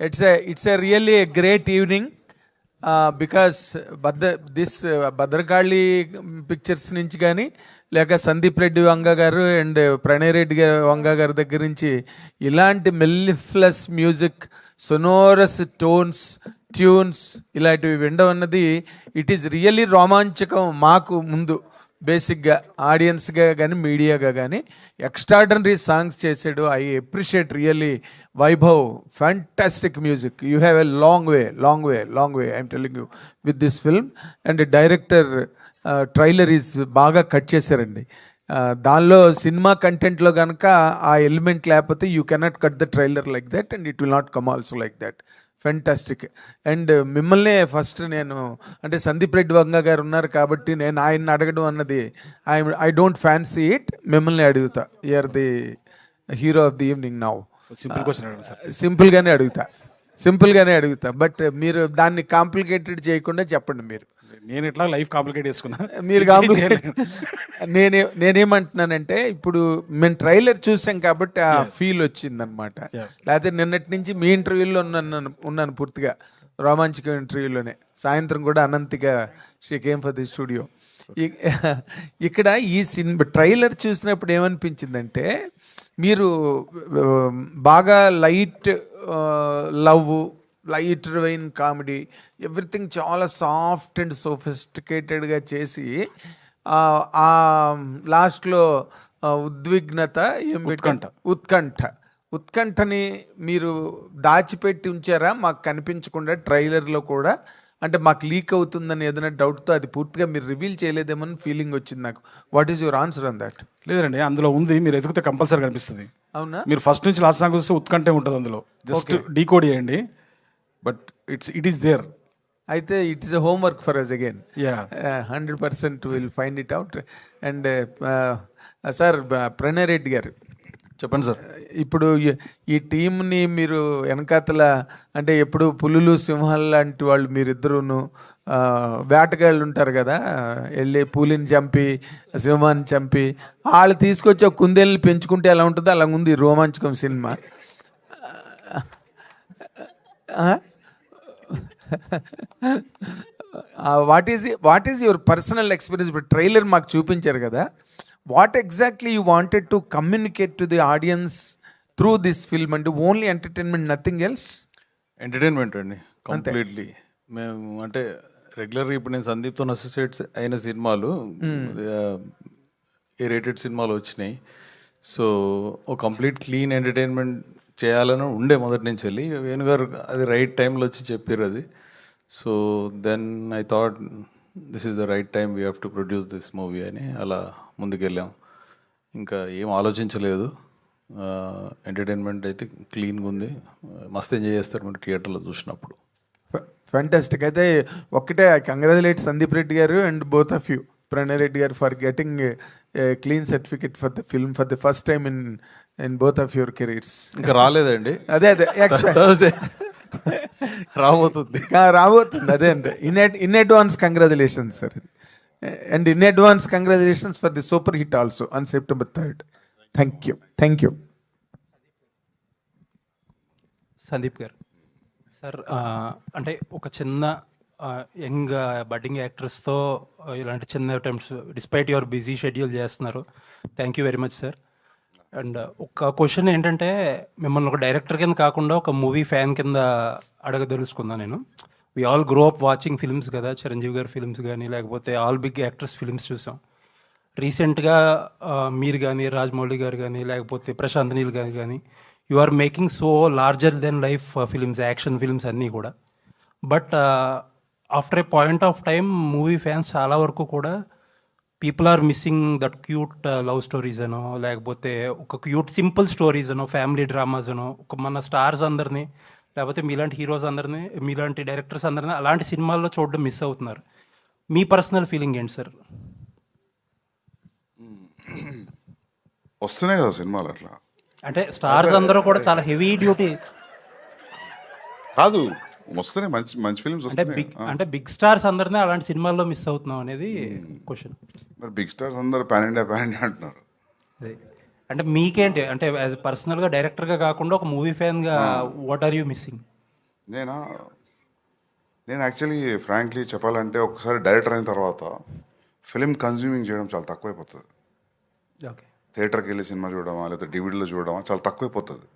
it's a really a great evening because Bhadrakali pictures నుంచి కానీ లేక సందీప్ రెడ్డి వంగ గారు అండ్ ప్రణయ్ రెడ్డి వంగ గారి దగ్గర నుంచి ఇలాంటి మెల్లిఫ్లస్ మ్యూజిక్ సొనోరస్ టోన్స్ ట్యూన్స్ ఇలాంటివి వినడం అన్నది ఇట్ ఈస్ రియల్లీ రోమాంచకం. మాకు ముందు బేసిక్గా ఆడియన్స్గా కానీ మీడియాగా కానీ ఎక్స్ట్రాడనరీ సాంగ్స్ చేసాడు. I appreciate really Vaibhav, fantastic music. You have a long way I'm telling you with this film. And director trailer is బాగా కట్ చేశారండి. దానిలో సినిమా కంటెంట్లో కనుక ఆ ఎలిమెంట్ లేకపోతే you cannot cut the trailer like that and it will not come also like that. Fantastic. And మిమ్మల్నే first నేను అంటే సందీప్ రెడ్డి వంగ గారు ఉన్నారు కాబట్టి నేను ఆయన్ని అడగడం అన్నది ఐ డోంట్ ఫ్యాన్సీ ఇట్. మిమ్మల్ని అడుగుతా, you're the hero of the evening now. సింపుల్గానే అడుగుతా బట్ మీరు దాన్ని కాంప్లికేటెడ్ చేయకుండా చెప్పండి. మీరు నేను ఇట్లా లైఫ్ కాంప్లికేట్ చేసుకున్నా, మీరు కాంప్లికేట్ నేనేమంటున్నానంటే ఇప్పుడు మేము ట్రైలర్ చూసాం కాబట్టి ఆ ఫీల్ వచ్చిందనమాట. లేకపోతే నిన్నటి నుంచి మీ ఇంటర్వ్యూలో ఉన్నాను పూర్తిగా, రోమాంచక ఇంటర్వ్యూలోనే. సాయంత్రం కూడా అనంతిగా she came for the studio. ఇక్కడ ఈ సినిమా ట్రైలర్ చూసినప్పుడు ఏమనిపించిందంటే మీరు బాగా light love, light vein comedy, everything చాలా సాఫ్ట్ అండ్ సోఫిస్టికేటెడ్గా చేసి ఆ లాస్ట్లో ఉద్విగ్నత ఉత్కంఠని మీరు దాచిపెట్టి ఉంచారా మాకు కనిపించకుండా ట్రైలర్లో కూడా? అంటే మాకు లీక్ అవుతుందని ఏదైనా డౌట్తో అది పూర్తిగా మీరు రివీల్ చేయలేదేమని ఫీలింగ్ వచ్చింది నాకు. What is your answer on that? లేదండి, అందులో ఉంది, మీరు ఎదుగుతే కంపల్సరీ కనిపిస్తుంది. అవునా? మీరు ఫస్ట్ నుంచి లాస్ట్ సాంగ్ చూస్తే ఉత్కంఠే ఉంటుంది అందులో, జస్ట్ డీకోడ్ చేయండి. But it is there. అయితే it is a homework for us again. 100% will find it out. And sir Pranay Reddy గారు చెప్పండి సార్. ఇప్పుడు ఈ టీంని మీరు వెనకాతల అంటే ఎప్పుడు పులులు సింహాలు లాంటి వాళ్ళు మీరిద్దరూను వేటగాళ్ళు ఉంటారు కదా, వెళ్ళి పులిని చంపి సింహాన్ని చంపి వాళ్ళు తీసుకొచ్చి ఒక కుందేళ్ళని పెంచుకుంటే ఎలా ఉంటుందో అలా ఉంది రోమాంచకం cinema. What is your personal experience? ఇప్పుడు ట్రైలర్ మాకు చూపించారు కదా, what exactly you wanted to communicate to the audience through this film? And only entertainment, nothing else? Entertainment అండి కంప్లీట్లీ. మేము అంటే రెగ్యులర్గా ఇప్పుడు నేను సందీప్తో అసోసియేట్స్ అయిన సినిమాలు ఏ రేటెడ్ సినిమాలు వచ్చినాయి. సో ఒక కంప్లీట్ క్లీన్ ఎంటర్టైన్మెంట్ చేయాలని ఉండే మొదటి నుంచి వెళ్ళి. వేణుగారు అది రైట్ టైంలో వచ్చి చెప్పారు అది. So then I thought this is the right time, we have to produce this movie అని అలా ముందుకెళ్ళాం. ఇంకా ఏం ఆలోచించలేదు. ఎంటర్టైన్మెంట్ అయితే క్లీన్గా ఉంది, మస్తు ఎంజాయ్ చేస్తారు మీరు థియేటర్లో చూసినప్పుడు. ఫ్యాంటాస్టిక్. అయితే ఒక్కటే కంగ్రాచులేట్ సందీప్ రెడ్డి గారు and both of you, Pranay Reddy గారు, for getting clean certificate for the film for the first time in both of your careers. ఇంకా రాలేదండి, అదే థర్స్డే రాబోతుంది. అదే అంటే in advance congratulations sir. And in advance congratulations for the super hit also on September 3rd. Thank you. Sandeep గారు sir, అంటే ఒక చిన్న యంగ్ బడ్డింగ్ యాక్టర్స్తో ఇలాంటి చిన్న attempts despite your busy schedule చేస్తున్నారు. Thank you very much sir. And ఒక question ఏంటంటే, మిమ్మల్ని ఒక డైరెక్టర్ కింద కాకుండా ఒక మూవీ ఫ్యాన్ కింద అడగదలుచుకుందాను నేను. We all grow up watching films కదా, చిరంజీవి గారి ఫిల్మ్స్ కానీ లేకపోతే ఆల్ బిగ్ యాక్టర్స్ ఫిల్మ్స్ చూసాం. రీసెంట్గా మీరు కానీ రాజమౌళి గారు కానీ లేకపోతే ప్రశాంత్ నీల్ గారు కానీ you are making so larger then life films, action films అన్నీ కూడా. But after a point of time movie fans చాలా వరకు కూడా people are missing that cute love stories అనో లేకపోతే ఒక క్యూట్ సింపుల్ స్టోరీస్ అనో ఫ్యామిలీ డ్రామాస్ అనో ఒక మన స్టార్స్ అందరినీ లేకపోతే మీలాంటి హీరోస్ అందరినీ మీలాంటి డైరెక్టర్స్ అందరినీ అలాంటి సినిమాల్లో చూడడం మిస్ అవుతున్నారు. మీ పర్సనల్ ఫీలింగ్ ఏంటి సార్? వస్తున్నాయి కదా సినిమాలు అట్లా, అంటే స్టార్స్ అందరూ కూడా చాలా హెవీ డ్యూటీ కాదు, వస్తున్నాయి మంచి మంచి ఫిల్మ్స్ వస్తున్నాయి. అంటే బిగ్ స్టార్స్ అందరినీ అలాంటి సినిమాల్లో మిస్ అవుతున్నాం అనేది క్వశ్చన్. మరి బిగ్ స్టార్స్ అందరూ పాన్ ఇండియా అంటున్నారు. అంటే మీకేంటి అంటే యాజ్ పర్సనల్గా డైరెక్టర్గా కాకుండా ఒక మూవీ ఫ్యాన్గా వాట్ ఆర్ యూ మిస్సింగ్? నేను యాక్చువల్లీ ఫ్రాంక్లీ చెప్పాలంటే ఒకసారి డైరెక్టర్ అయిన తర్వాత ఫిలిం కన్జ్యూమింగ్ చేయడం చాలా తక్కువైపోతుంది. ఓకే. థియేటర్కి వెళ్ళి సినిమా చూడడమా లేకపోతే డివిడీలో చూడడమా చాలా తక్కువైపోతుంది.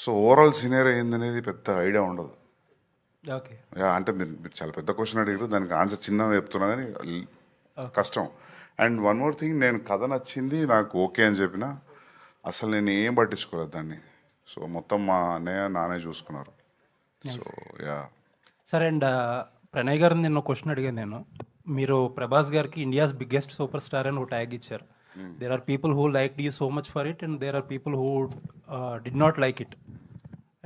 సో ఓవరాల్ సినేరియో ఏందనేది పెద్ద ఐడియా ఉండదు. ఓకే. అంటే మీరు చాలా పెద్ద క్వశ్చన్ అడిగారు, దానికి ఆన్సర్ చిన్నగా చెప్తున్నా కానీ కష్టం. అండ్ వన్ మోర్ థింగ్, నేను కథ నచ్చింది నాకు ఓకే అని చెప్పిన అసలు నేను ఏం పట్టించుకోలేదు దాన్ని. సో మొత్తం మా అన్నయ్య నానే చూసుకున్నారు. So yeah. సరే అండ్ ప్రణయ్ గారు నిన్న క్వశ్చన్ అడిగాను నేను. మీరు ప్రభాస్ గారికి ఇండియాస్ బిగ్గెస్ట్ సూపర్ స్టార్ అని ఒక ట్యాగ్ ఇచ్చారు. There are people who like you so much for it and there are people who did not like it.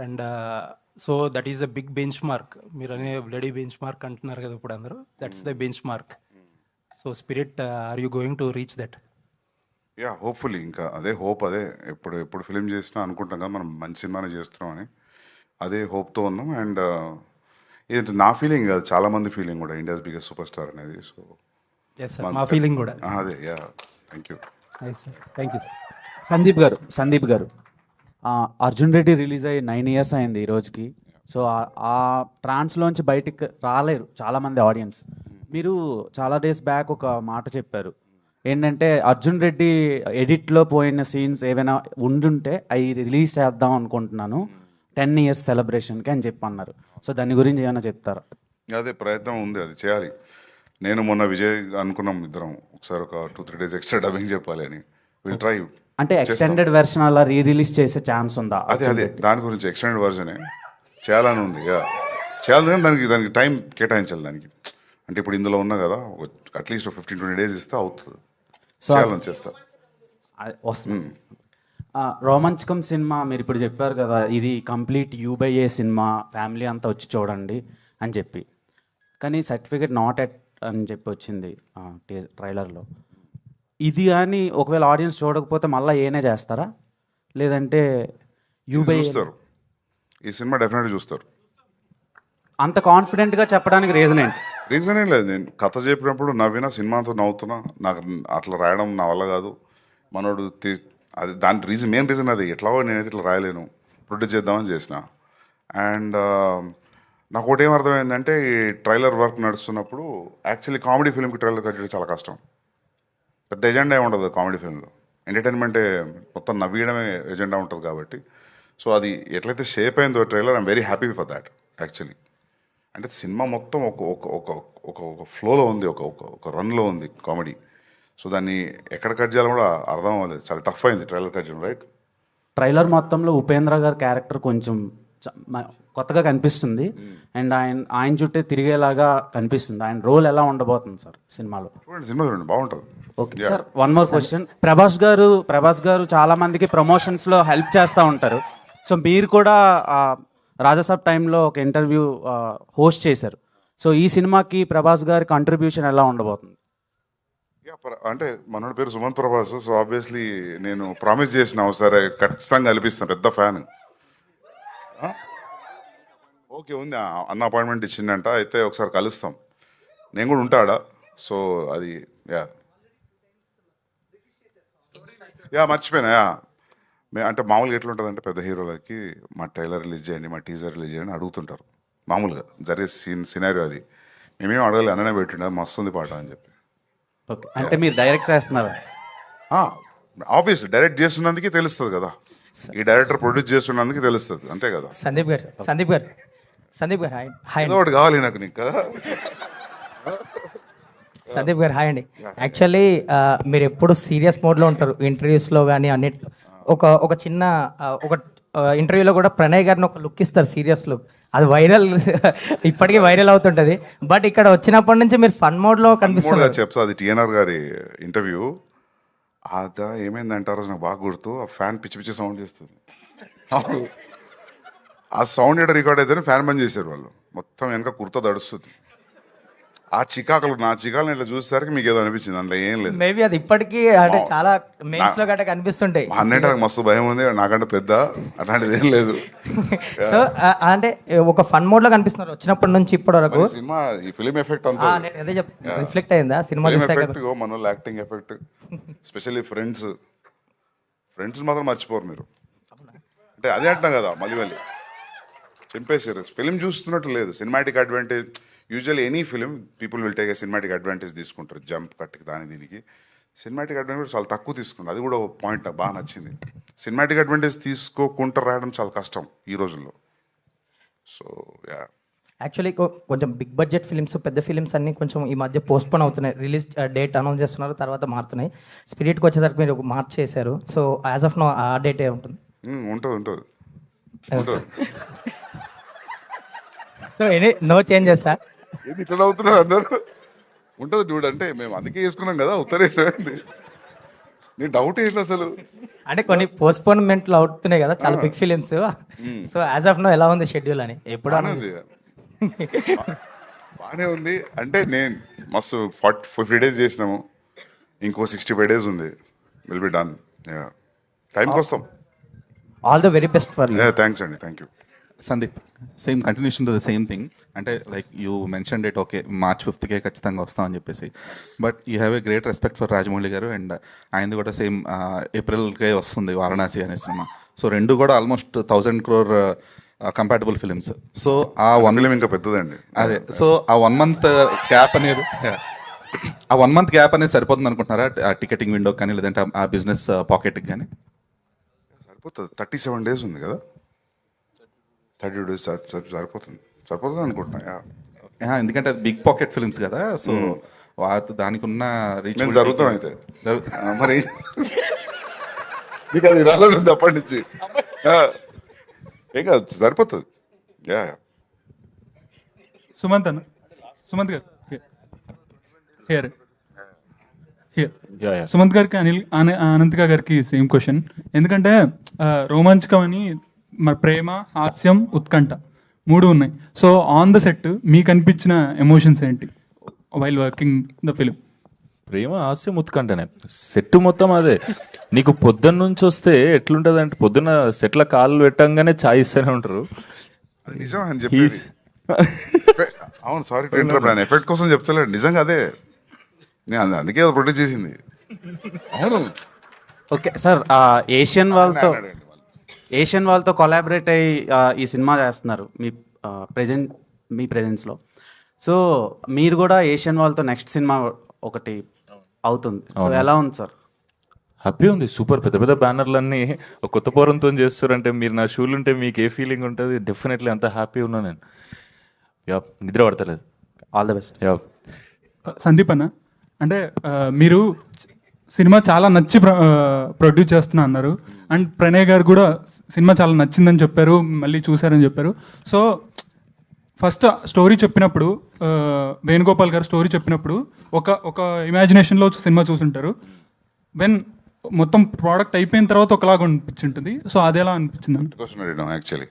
And so that is the big benchmark. మీరు అనే bloody benchmark అంటున్నారు కదా ఇప్పుడు అందరూ. That's the benchmark. So Spirit, are you going to reach that? Yeah, hopefully. ఇంకా అదే hope. అదే ఎప్పుడు ఫిలిం చేసినా అనుకుంటాం కదా మనం మంచి సినిమానే చేస్తున్నాం అని. అదే హోప్తో ఉన్నాం. అండ్ ఇది నా ఫీలింగ్ కాదు, చాలా మంది ఫీలింగ్ కూడా, ఇండియాస్ బిగ్గెస్ట్ సూపర్ స్టార్ అనేది. సో ఎస్ సార్, మా ఫీలింగ్ కూడా అదే. Yeah, thank you. Thank you sir. Sandeep గారు అర్జున్ రెడ్డి రిలీజ్ అయ్యి 9 years అయింది ఈ రోజుకి. సో ఆ ట్రాన్స్లోంచి బయటికి రాలేరు చాలామంది ఆడియన్స్. మీరు చాలా డేస్ బ్యాక్ ఒక మాట చెప్పారు ఏంటంటే అర్జున్ రెడ్డి ఎడిట్లో పోయిన సీన్స్ ఏవైనా ఉండుంటే అవి రిలీజ్ చేద్దాం అనుకుంటున్నాను 10 years సెలబ్రేషన్కి అని చెప్పి అన్నారు. సో దాని గురించి ఏమైనా చెప్తారా? అదే ప్రయత్నం ఉంది, అది చేయాలి. నేను మొన్న విజయ్ అనుకున్నాం ఇద్దరం ఒకసారి ఒక 2-3 days ఎక్స్ట్రా డబ్బింగ్ చెప్పాలి అని. Will try. అంటే ఎక్స్టెండెడ్ వెర్షన్ అలా రిలీజ్ చేసే ఛాన్స్ ఉందా? అదే దాని గురించి ఎక్స్టెండెడ్ వర్జనే చేయాలని ఉంది. చేయాలి కానీ దానికి టైం కేటాయించాలి దానికి. అంటే ఇప్పుడు ఇందులో ఉన్నా కదా, అట్లీస్ట్ 15-20 days ఇస్తే అవుతుంది. సో చేయాలని చేస్తా. వస్తుంది. రోమాంచకం సినిమా మీరు ఇప్పుడు చెప్పారు కదా, ఇది కంప్లీట్ U/A సినిమా, ఫ్యామిలీ అంతా వచ్చి చూడండి అని చెప్పి. కానీ సర్టిఫికేట్ నాట్ ఎట్ అని చెప్పి వచ్చింది ట్రైలర్లో. ఇది కానీ ఒకవేళ ఆడియన్స్ చూడకపోతే మళ్ళీ ఏనే చేస్తారా, లేదంటే U/A చూస్తారు? ఈ సినిమా డెఫినెట్గా చూస్తారు. అంత కాన్ఫిడెంట్గా చెప్పడానికి రీజన్ ఏంటి? రీజన్ ఏం లేదు. నేను కథ చెప్పినప్పుడు నవ్వినా, సినిమాతో నవ్వుతున్నా. నాకు అట్లా రాయడం నా వల్ల కాదు. మనోడు అది దాని మెయిన్ రీజన్ అది. ఎట్లాగో నేనైతే ఇట్లా రాయలేను, ప్రొడ్యూస్ చేద్దామని చేసిన. అండ్ నాకు ఒకటి ఏం అర్థమైందంటే, ఈ ట్రైలర్ వర్క్ నడుస్తున్నప్పుడు యాక్చువల్లీ కామెడీ ఫిల్మ్కి ట్రైలర్ కట్ చేయడం చాలా కష్టం. పెద్ద ఎజెండా ఏమి ఉండదు కామెడీ ఫిల్మ్లో. ఎంటర్టైన్మెంటే మొత్తం, నవ్వేయడమే ఎజెండా ఉంటుంది కాబట్టి. సో అది ఎట్లయితే షేప్ అయిందో trailer, I'm very happy for that actually. అంటే సినిమా మొత్తం ఒక ఫ్లోలో ఉంది, ఒక రన్లో ఉంది కామెడీ. సో దాన్ని ఎక్కడ కట్ చేయాలో కూడా అర్థం అవ్వలేదు. చాలా టఫ్ అయింది ట్రైలర్ కట్ చేయడం. రైట్. ట్రైలర్ మొత్తంలో ఉపేంద్ర గారి క్యారెక్టర్ కొంచెం కొత్తగా కనిపిస్తుంది. అండ్ ఆయన చుట్టే తిరిగేలాగా కనిపిస్తుంది. ఆయన రోల్ ఎలా ఉండబోతుంది సార్ సినిమాలో? సినిమా చూడండి, బాగుంటుంది. Okay sir, one more question. Prabhas గారు చాలా మందికి ప్రమోషన్స్లో హెల్ప్ చేస్తూ ఉంటారు. సో మీరు కూడా రాజాసాబ్ టైంలో ఒక ఇంటర్వ్యూ హోస్ట్ చేశారు. సో ఈ సినిమాకి ప్రభాస్ గారి కాంట్రిబ్యూషన్ ఎలా ఉండబోతుంది? అంటే మనోడి పేరు సుమంత్ ప్రభాస్. సో ఆబ్వియస్లీ నేను ప్రామిస్ చేసిన ఒకసారి ఖచ్చితంగా కల్పిస్తాను. పెద్ద ఫ్యాన్. ఓకే, ఉంది అన్న అపాయింట్మెంట్ ఇచ్చిందంట. అయితే ఒకసారి కలుస్తాం. నేను కూడా ఉంటాడా. సో అది మర్చిపోయినా. అంటే మామూలుగా ఎట్లుంటుందంటే, పెద్ద హీరోలకి మా ట్రైలర్ రిలీజ్ చేయండి, మా టీజర్ రిలీజ్ చేయండి అడుగుతుంటారు. మామూలుగా జరిగే సినారియో అది. మేమేం అడగలేదు, అన్ననే పెట్టిండు మస్తు ఉంది పాట అని చెప్పి. ఓకే, అంటే మీరు డైరెక్ట్ చేస్తున్నారు? ఆబ్వియస్లీ డైరెక్ట్ చేస్తున్నందుకే తెలుస్తుంది కదా. ఈ డైరెక్టర్ ప్రొడ్యూస్ చేస్తున్నందుకు తెలుస్తుంది, అంతే కదా. సందీప్ గారు హాయ్ ఏదో ఒకటి కావాలి నాకు నీకు కదా. సందీప్ గారు హాయ్ అండి. యాక్చువల్లీ మీరు ఎప్పుడు సీరియస్ మోడ్లో ఉంటారు ఇంటర్వ్యూస్లో కానీ అన్నిట్లో. ఒక చిన్న ఒక ఇంటర్వ్యూలో కూడా ప్రణయ్ గారిని ఒక లుక్ ఇస్తారు, సీరియస్ లుక్. అది వైరల్, ఇప్పటికీ వైరల్ అవుతుంటుంది. బట్ ఇక్కడ వచ్చినప్పటి నుంచి మీరు ఫన్ మోడ్లో కనిపిస్తున్నారు. చెప్తా, అది టిఎన్ఆర్ గారి ఇంటర్వ్యూ. అదా ఏమైందంటే, ఆ రోజు నాకు బాగా గుర్తు, ఆ ఫ్యాన్ పిచ్చి పిచ్చి సౌండ్ చేస్తుంది. ఆ సౌండ్ ఎక్కడ రికార్డ్ అయితేనే ఫ్యాన్ బంద్ చేశారు వాళ్ళు. మొత్తం వెనక కుర్తా దడుస్తుంది. ఆ చికాకులు, నా చికాకులు ఇట్లా చూసేసరికి మీకు ఏదో అనిపించింది, అందులో ఏం లేదు. మేబీ అది ఇప్పటికీ అంటే చాలా మెయిన్స్ లో గట్రా కనిపిస్తుంటాయి. అన్నింటి మస్తు భయం ఉంది, నాకంటే పెద్ద అట్లాంటిది ఏం లేదు. సో అంటే ఒక ఫన్ మోడ్ లో కనిపిస్తున్నారు వచ్చినప్పటి నుంచి ఇప్పటి వరకు. సినిమా ఈ ఫిలిం ఎఫెక్ట్ అంతా అదే రిఫ్లెక్ట్ అయిందా సినిమా ఎఫెక్ట్, మన వాళ్ళు యాక్టింగ్ ఎఫెక్ట్, స్పెషల్లీ ఫ్రెండ్స్ మాత్రం మర్చిపోరు మీరు. అంటే అదే అంటున్నాం కదా, మళ్ళీ చింపేశారు. ఫిలిం చూస్తున్నట్టు లేదు. Cinematic advantage usually any film people will take a cinematic advantage తీసుకుంటారు, జంప్ కట్కి దీనికి. సినిమాటిక్ అడ్వాంటేజ్ చాలా తక్కువ తీసుకుంటారు. అది కూడా ఒక పాయింట్ నాకు బాగా నచ్చింది. సినిమాటిక్ అడ్వాంటేజ్ తీసుకోకుండా రాయడం చాలా కష్టం ఈ రోజుల్లో. సో యా, యాక్చువల్లీ కొంచెం బిగ్ బడ్జెట్ ఫిలిమ్స్, పెద్ద ఫిలిమ్స్ అన్నీ కొంచెం ఈ మధ్య పోస్ట్పోన్ అవుతున్నాయి. రిలీజ్ డేట్ అనౌన్స్ చేస్తున్నారు, తర్వాత మారుతున్నాయి. స్పిరిట్కి వచ్చేసరికి మీరు మార్చ్ చేశారు. సో యాజ్ ఆఫ్ నో ఆ డేటే ఉంటుంది. ఉంటుంది. So any no changes sir? ఏది ఇట్లా అవుతున్నారు అందరు? ఉంటుంది చూడు, అంటే మేము అందుకే వేసుకున్నాం కదా ఉత్తరేసారి. నీ డౌట్ ఏంటి అసలు? అంటే కొన్ని పోస్ట్పోన్మెంట్లు అవుతున్నాయి కదా చాలా big films. So as of now ఎలా ఉంది షెడ్యూల్ అని? ఎప్పుడు బాగానే ఉంది. అంటే నేను మస్తు 50 days చేసినాము, ఇంకో 65 days ఉంది. Will be done. టైంకి వస్తాం. All the very best for you. Thanks అండి, thank you. Sandeep, same continuation to the same thing. అంటే like you mention date, okay March 5th ఖచ్చితంగా వస్తామని చెప్పేసి, but you have a great respect for Rajamouli గారు, and ఆయనది కూడా సేమ్ ఏప్రిల్కే వస్తుంది వారణాసి అనే సినిమా. సో రెండు కూడా almost 1000 crore compatible films. So ఆ ఫిలిం ఇంకా పెద్దదండి. అదే, సో ఆ 1 month గ్యాప్ అనేది ఆ 1 month గ్యాప్ అనేది సరిపోతుంది అనుకుంటున్నారా? ఆ టికెటింగ్ విండో కానీ లేదంటే ఆ బిజినెస్ పాకెట్కి కానీ సరిపోతుంది. 37 days ఉంది కదా, 32 days సరిపోతుంది అనుకుంటున్నా. ఎందుకంటే అది బిగ్ పాకెట్ ఫిల్మ్స్ కదా, సో దానికి ఉన్న రీచ్ నేను జరుగుతాం అయితే మరి నీకు అది రాలేదు అప్పటి నుంచి. ఏం కాదు, సరిపోతుంది. యా, సుమంత్ గారు హియర్ సుమంత్ గారికి అనంతిక గారికి సేమ్ క్వశ్చన్. ఎందుకంటే రోమాంచకం అని ప్రేమ, హాస్యం, ఉత్కంఠ 3 ఉన్నాయి. సో ఆన్ ద సెట్ మీకు అనిపించిన ఎమోషన్స్ ఏంటి వైల్ వర్కింగ్ ద ఫిలిం? ప్రేమ, హాస్యం, ఉత్కంఠనే సెట్ మొత్తం అదే. నీకు పొద్దున్న నుంచి వస్తే ఎట్లుంటుంది అంటే, పొద్దున్న సెట్ల కాళ్ళు పెట్టంగానే ఛాయ్ ఇస్తూనే ఉంటారు. అది నిజం అని చెప్పి. అవును, సారీ ఎఫెక్ట్ కోసం చెప్తలేడు, నిజంగా అదే. నేను అందుకే ప్రొడ్యూస్ చేసింది. అవును. ఓకే సార్, ఏషియన్ వాళ్ళతో కొలాబరేట్ అయ్యి ఈ సినిమా చేస్తున్నారు మీ ప్రెజెన్స్లో. సో మీరు కూడా ఏషియన్ వాళ్ళతో నెక్స్ట్ సినిమా ఒకటి అవుతుంది. సో ఎలా ఉంది సార్? హ్యాపీ ఉంది, సూపర్. పెద్ద పెద్ద బ్యానర్లన్నీ ఒక కొత్త పోరంతో చేస్తారంటే, మీరు నా షూలు ఉంటే మీకు ఏ ఫీలింగ్ ఉంటుంది? డెఫినెట్లీ అంత హ్యాపీ ఉన్నా నేను. యా, నిద్ర పడతలేదు. All the best. Yeah. Sandeep అన్న, అంటే మీరు సినిమా చాలా నచ్చి ప్రొడ్యూస్ చేస్తున్నా అన్నారు, అండ్ ప్రణయ్ గారు కూడా సినిమా చాలా నచ్చిందని చెప్పారు, మళ్ళీ చూశారని చెప్పారు. సో ఫస్ట్ స్టోరీ చెప్పినప్పుడు, వేణుగోపాల్ గారు స్టోరీ చెప్పినప్పుడు ఒక ఇమాజినేషన్లో సినిమా చూసుంటారు. వెన్ మొత్తం ప్రోడక్ట్ అయిపోయిన తర్వాత ఒకలాగా అనిపించింటుంది. సో అది ఎలా అనిపించింది? క్వశ్చన్ అడిగినాం యాక్చువల్లీ.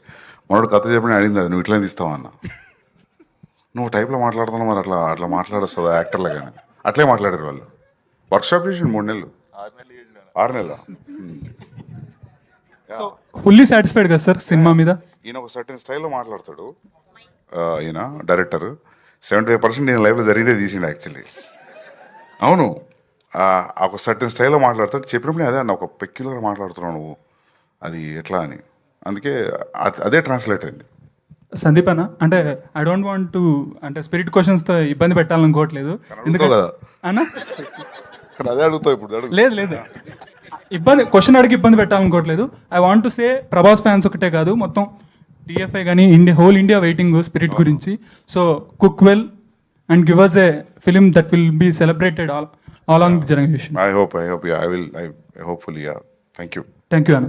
మనోడు కథ చెప్పిన అడిగింది అది, నువ్వు ఇట్లా తీస్తావా అన్న. నువ్వు టైప్లో మాట్లాడుతున్నావు, మరి అట్లా మాట్లాడొస్తుందా యాక్టర్లో? కానీ అట్లే మాట్లాడారు వాళ్ళు. వర్క్షాప్ చేసి 3 నెలలు 6 నెలలు. సో ఫుల్లీ సాటిస్ఫైడ్ కదా సార్ సినిమా మీద? ఈయన ఒక సర్టెన్ స్టైల్లో మాట్లాడతాడు. ఈయన డైరెక్టర్ 75% నేను లైఫ్లో జరిగితే తీసిండు యాక్చువల్లీ. అవును, ఒక సర్టెన్ స్టైల్లో మాట్లాడతాడు. చెప్పినప్పుడు అదే అన్న, ఒక పెక్యులర్ మాట్లాడుతున్నావు నువ్వు, అది ఎట్లా అని. అందుకే అదే ట్రాన్స్లేట్ అయింది. సందీప్ అన్న, అంటే ఐ డోంట్ వాంట్ టు అంటే స్పిరిట్ క్వశ్చన్స్తో ఇబ్బంది పెట్టాలనుకోవట్లేదు. కదా అన్న, అదే అడుగుతావు ఇప్పుడు. లేదు క్వశ్చన్ అడిగి ఇబ్బంది పెట్టాలనుకోవట్లేదు. I want to say, Prabhas fans ఒకటే కాదు, మొత్తం టీఎఫ్ఐ కానీ హోల్ ఇండియా వెయిటింగ్ స్పిరిట్ గురించి. So cook well and give us a film that will be celebrated all along the generation. I hope yeah, I hopefully yeah. Thank you అన్న.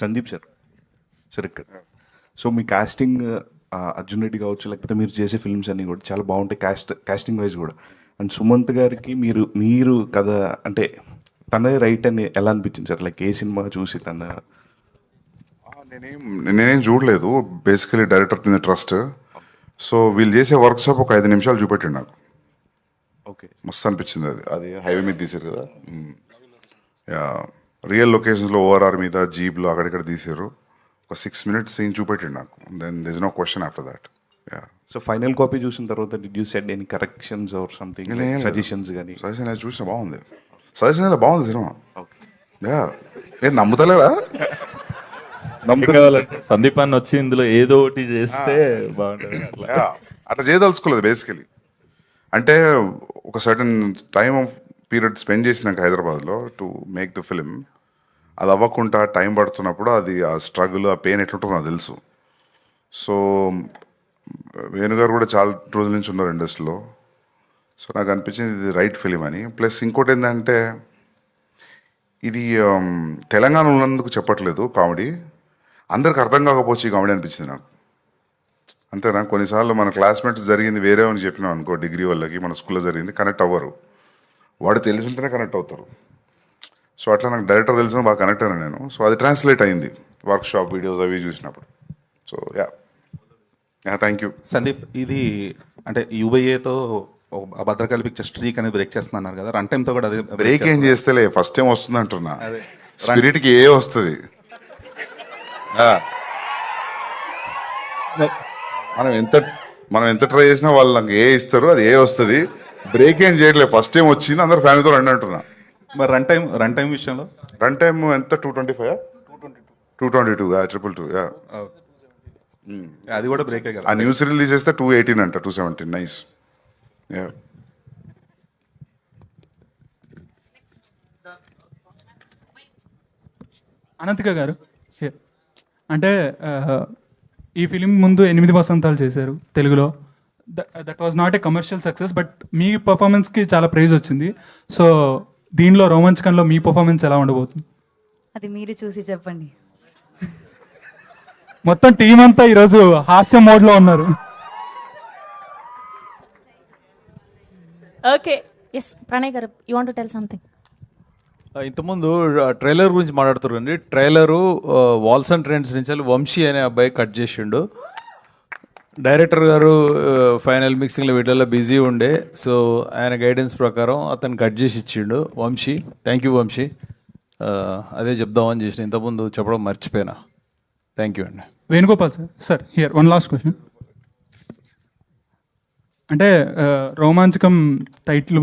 Sandeep sir ఇక్కడ so మీ casting Arjun Reddy కావచ్చు, లేకపోతే మీరు చేసే films అన్నీ కూడా చాలా బాగుంటాయి కాస్టింగ్ వైజ్ కూడా. అండ్ సుమంత్ గారికి మీరు కథ అంటే తనదే రైట్ అని ఎలా అనిపించింది సార్? లైక్ ఏ సినిమా చూసి నేనేం చూడలేదు, బేసికలీ డైరెక్టర్ మీద ట్రస్ట్. సో వీళ్ళు చేసే వర్క్షాప్ ఒక 5 నిమిషాలు చూపెట్టిండు నాకు. ఓకే, మస్తు అనిపించింది. అది హైవే మీద తీసారు కదా, రియల్ లొకేషన్స్లో ఓఆర్ఆర్ మీద జీప్లో అక్కడిక్కడ తీసారు. ఒక 6 minutes సీన్ చూపెట్టిండు నాకు. Then this no question after that. So final copy చూసిన తర్వాత did you said any corrections or something, suggestions కానీ? సజెషన్ అది చూసిన బాగుంది. సజెషన్ అయితే బాగుంది సినిమా. నేను నమ్ముతలేరా? కావాలంటే సందీప్ అన్న వచ్చి ఇందులో ఏదో ఒకటి చేస్తే బాగుంటుంది అట్లా. Yeah, అట్లా చేయదలుచుకోలేదు బేసికలీ. అంటే ఒక సర్టన్ టైం పీరియడ్ స్పెండ్ చేసినాక హైదరాబాద్లో టు మేక్ ద ఫిలిం, అది అవ్వకుండా టైం పడుతున్నప్పుడు అది ఆ స్ట్రగుల్, ఆ పెయిన్ ఎట్లుంటుందో నాకు తెలుసు. సో వేణుగారు కూడా చాలా రోజుల నుంచి ఉన్నారు ఇండస్ట్రీలో. సో నాకు అనిపించింది ఇది రైట్ ఫిలిం అని. ప్లస్ ఇంకోటి ఏంటంటే ఇది తెలంగాణ ఉన్నందుకు చెప్పట్లేదు కామెడీ, అందరికి అర్థం కాకపోవచ్చు ఈ కామెడీ అనిపించింది నాకు. అంతేనా? కొన్నిసార్లు మన క్లాస్మేట్స్ జరిగింది వేరే అని చెప్పినాం అనుకో, డిగ్రీ వాళ్ళకి మన స్కూల్లో జరిగింది కనెక్ట్ అవ్వరు, వాడు తెలిసి ఉంటేనే కనెక్ట్ అవుతారు. సో అట్లా నాకు డైరెక్టర్ తెలిసిన బాగా కనెక్ట్ అయినా నేను. సో అది ట్రాన్స్లేట్ అయింది వర్క్ షాప్ వీడియోస్ అవి చూసినప్పుడు. So thank you. సందీప్, ఇది అంటే యూబైఏతో భద్రకాళి పిక్చర్ స్ట్రీక్ అనేది బ్రేక్ చేస్తున్నారు కదా, రన్ టైంతో కూడా అదే బ్రేక్ ఏం చేస్తేలే, ఫస్ట్ టైం వస్తుంది అంటున్నా. స్పిరిట్కి ఏ వస్తుంది, మనం ఎంత ట్రై చేసినా వాళ్ళు నాకు ఏ ఇస్తారు, అది ఏ వస్తుంది. బ్రేక్ ఏం చేయట్లేదు, ఫస్ట్ టైం వచ్చింది, అందరు ఫ్యామిలీతో రండి అంటున్నా. మరి రన్ టైం విషయంలో రన్ టైం ఎంత? 225, 222, 222. అది కూడా బ్రేక్ ఆ న్యూస్ రిలీజ్ చేస్తే 218 అంట, 217. నైస్. అనంతిక గారు here. అంటే ఈ ఫిలిం ముందు 8 వసంతాలు చేశారు తెలుగులో. That was not a commercial success, but మీ పర్ఫార్మెన్స్కి చాలా ప్రైజ్ వచ్చింది. సో దీనిలో రోమాంచకంలో మీ పర్ఫార్మెన్స్ ఎలా ఉండబోతుంది? అది మీరు చూసి చెప్పండి. మొత్తం టీం అంతా ఈరోజు హాస్య మోడ్లో ఉన్నారు. ఓకే, ఎస్ ప్రణయ్ గారు, you want to tell something? ఇంతకుముందు ట్రైలర్ గురించి మాట్లాడుతున్నారండి. ట్రైలరు వాల్స్ అండ్ ట్రెండ్స్ నుంచి వంశీ అనే అబ్బాయి కట్ చేసిండు. డైరెక్టర్ గారు ఫైనల్ మిక్సింగ్లో వీటిల్లో బిజీ ఉండే, సో ఆయన గైడెన్స్ ప్రకారం అతను కట్ చేసి ఇచ్చిండు వంశీ. Thank you Vamsi. అదే చెప్దామని చేసిన, ఇంతకుముందు చెప్పడం మర్చిపోయినా. థ్యాంక్ యూ అండి. Venugopal sir here one last question. అంటే రోమాంచకం టైటిల్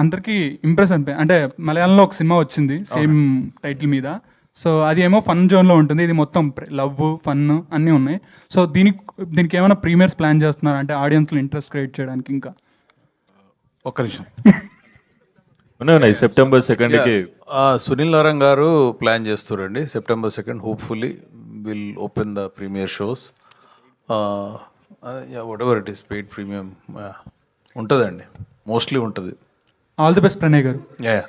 అందరికీ ఇంప్రెస్ అనిపోయి, అంటే మలయాళంలో ఒక సినిమా వచ్చింది సేమ్ టైటిల్ మీద. సో అది ఏమో ఫన్ జోన్లో ఉంటుంది, ఇది మొత్తం లవ్ ఫన్ అన్నీ ఉన్నాయి. సో దీనికి ఏమైనా ప్రీమియర్స్ ప్లాన్ చేస్తున్నారు అంటే ఆడియన్స్లో ఇంట్రెస్ట్ క్రియేట్ చేయడానికి? ఇంకా ఒక్క నిమిషం. ఉన్నాయి September 2nd సునీల్ నారాయణ గారు ప్లాన్ చేస్తారండి. September 2nd hopefully will open the premier shows. Whatever it is, paid premium ఉంటుందండి, మోస్ట్లీ ఉంటుంది. ఆల్ ది బెస్ట్ ప్రణయ్ గారు.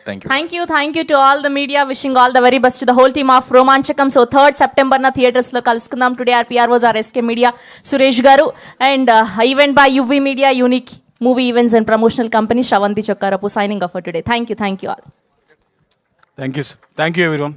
Thank you. Thank you to all the media. Wishing all the very best to the whole team of Romanchakam. So 3rd September థియేటర్స్లో కలుసుకుందాం. Today our PROs are SK media Suresh గారు and event by UV media, unique movie events and promotional company Sravanthi Chokkarapu. Signing off for today. Thank you all. Thank you everyone.